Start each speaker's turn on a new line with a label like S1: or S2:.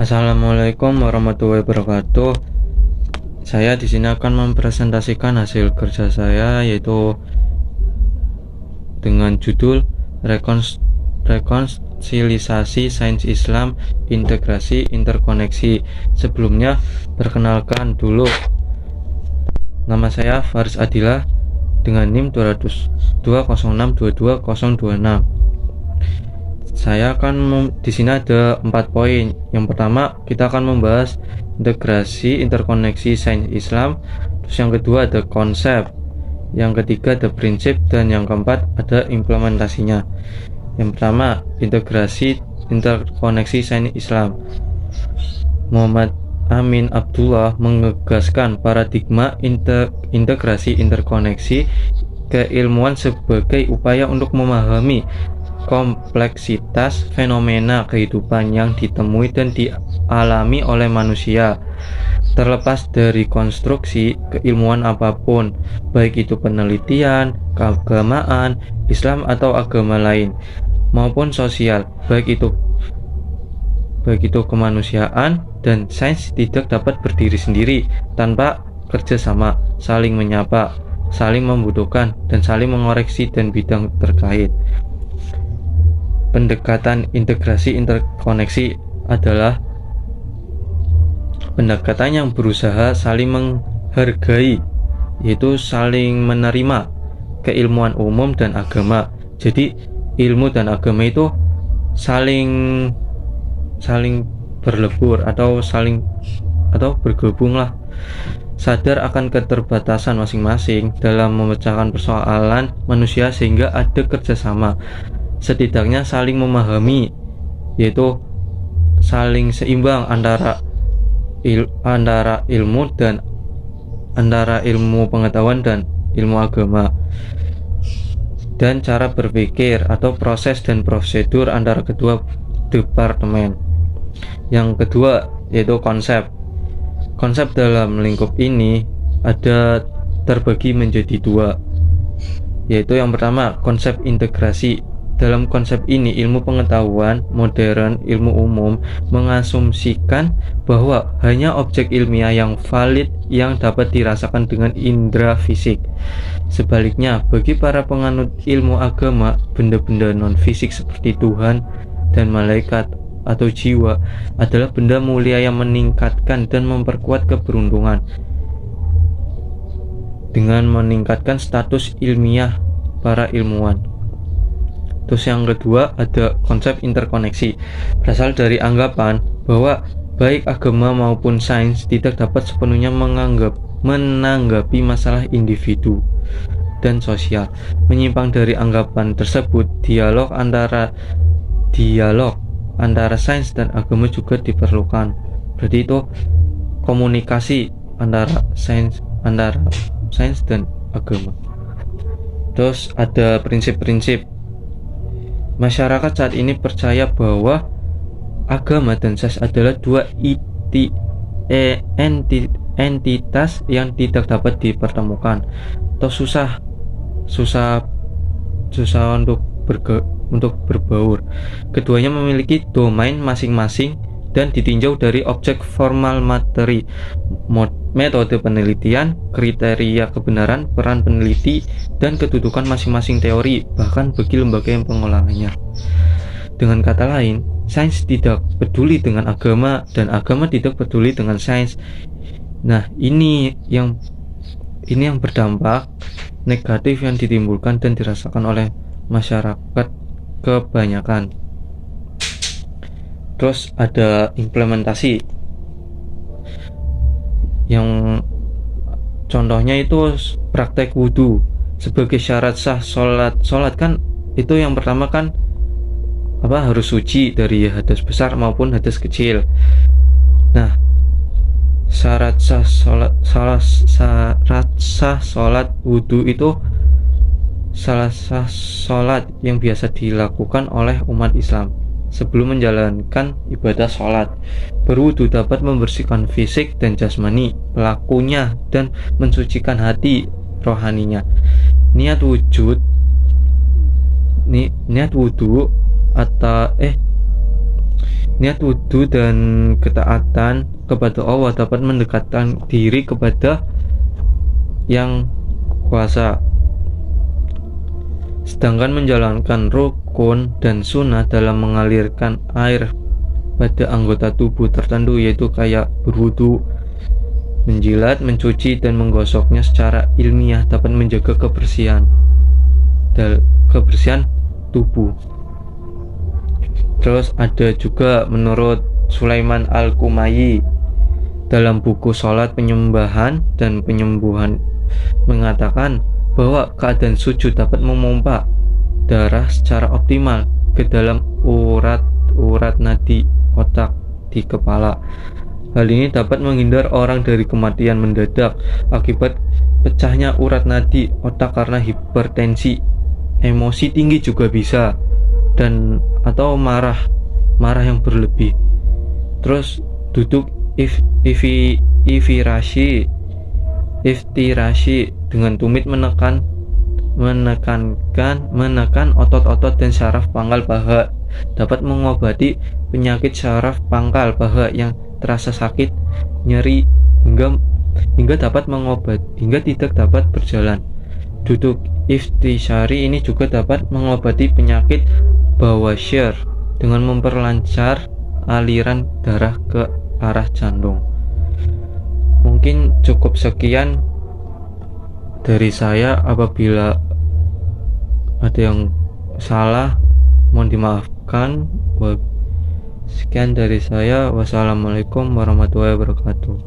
S1: Assalamualaikum warahmatullahi wabarakatuh. Saya di sini akan mempresentasikan hasil kerja saya, yaitu dengan judul Rekonsiliasi Sains Islam, Integrasi Interkoneksi. Sebelumnya, perkenalkan dulu, nama saya Faris Adila dengan NIM 206222026. Saya akan di sini ada 4 poin. Yang pertama, kita akan membahas integrasi interkoneksi sains Islam. Terus yang kedua ada konsep. Yang ketiga ada prinsip, dan yang keempat ada implementasinya. Yang pertama, integrasi interkoneksi sains Islam. Muhammad Amin Abdullah mengegaskan paradigma integrasi interkoneksi keilmuan sebagai upaya untuk memahami kompleksitas fenomena kehidupan yang ditemui dan dialami oleh manusia, terlepas dari konstruksi keilmuan apapun, baik itu penelitian, keagamaan, Islam atau agama lain, maupun sosial, baik itu kemanusiaan dan sains tidak dapat berdiri sendiri tanpa kerjasama, saling menyapa, saling membutuhkan, dan saling mengoreksi dan bidang terkait. Pendekatan integrasi interkoneksi adalah pendekatan yang berusaha saling menghargai, yaitu saling menerima keilmuan umum dan agama. Jadi ilmu dan agama itu saling berlebur atau bergabung lah, sadar akan keterbatasan masing-masing dalam memecahkan persoalan manusia sehingga ada kerjasama, setidaknya saling memahami, yaitu saling seimbang antara ilmu pengetahuan dan ilmu agama, dan cara berpikir atau proses dan prosedur antara kedua departemen. Yang kedua yaitu konsep. Konsep dalam lingkup ini ada terbagi menjadi dua, yaitu yang pertama konsep integrasi. Dalam konsep ini, ilmu pengetahuan modern, ilmu umum, mengasumsikan bahwa hanya objek ilmiah yang valid yang dapat dirasakan dengan indera fisik. Sebaliknya, bagi para penganut ilmu agama, benda-benda non-fisik seperti Tuhan dan malaikat atau jiwa adalah benda mulia yang meningkatkan dan memperkuat keberuntungan dengan meningkatkan status ilmiah para ilmuwan. Terus yang kedua ada konsep interkoneksi, berasal dari anggapan bahwa baik agama maupun sains tidak dapat sepenuhnya menanggapi masalah individu dan sosial. Menyimpang dari anggapan tersebut, dialog antara sains dan agama juga diperlukan. Berarti itu komunikasi antara sains dan agama. Terus ada prinsip-prinsip. Masyarakat saat ini percaya bahwa agama dan sains adalah dua entitas yang tidak dapat dipertemukan, atau susah untuk berbaur. Keduanya memiliki domain masing-masing dan ditinjau dari objek formal materi, metode penelitian, kriteria kebenaran, peran peneliti, dan kedudukan masing-masing teori, bahkan bagi lembaga yang pengolahannya. Dengan kata lain, sains tidak peduli dengan agama dan agama tidak peduli dengan sains. Nah, ini yang berdampak negatif yang ditimbulkan dan dirasakan oleh masyarakat kebanyakan. Terus ada implementasi, yang contohnya itu praktek wudhu sebagai syarat sah sholat kan itu yang pertama kan harus suci dari hadas besar maupun hadas kecil. Nah, syarat sah sholat wudhu itu salah sah sholat yang biasa dilakukan oleh umat Islam sebelum menjalankan ibadah sholat. Berwudu dapat membersihkan fisik dan jasmani pelakunya dan mensucikan hati rohaninya. Niat wudu atau Niat wudhu dan ketaatan kepada Allah dapat mendekatkan diri kepada yang kuasa. Sedangkan menjalankan rukun dan sunnah dalam mengalirkan air pada anggota tubuh tertentu, yaitu kayak berwudu, menjilat, mencuci, dan menggosoknya secara ilmiah dapat menjaga kebersihan tubuh. Terus ada juga menurut Sulaiman Al-Kumayi dalam buku Salat Penyembahan dan Penyembuhan mengatakan bahwa keadaan sujud dapat memompa darah secara optimal ke dalam urat-urat nadi otak di kepala. Hal ini dapat menghindar orang dari kematian mendadak akibat pecahnya urat nadi otak karena hipertensi. Emosi tinggi juga bisa, dan atau marah yang berlebih. Terus duduk iftirashi dengan tumit menekan otot-otot dan syaraf pangkal paha dapat mengobati penyakit syaraf pangkal paha yang terasa sakit, nyeri hingga tidak dapat berjalan. Duduk iftisyari ini juga dapat mengobati penyakit bawasir dengan memperlancar aliran darah ke arah jantung. Mungkin cukup sekian dari saya. Apabila ada yang salah mohon dimaafkan. Sekian dari saya. Wassalamualaikum warahmatullahi wabarakatuh.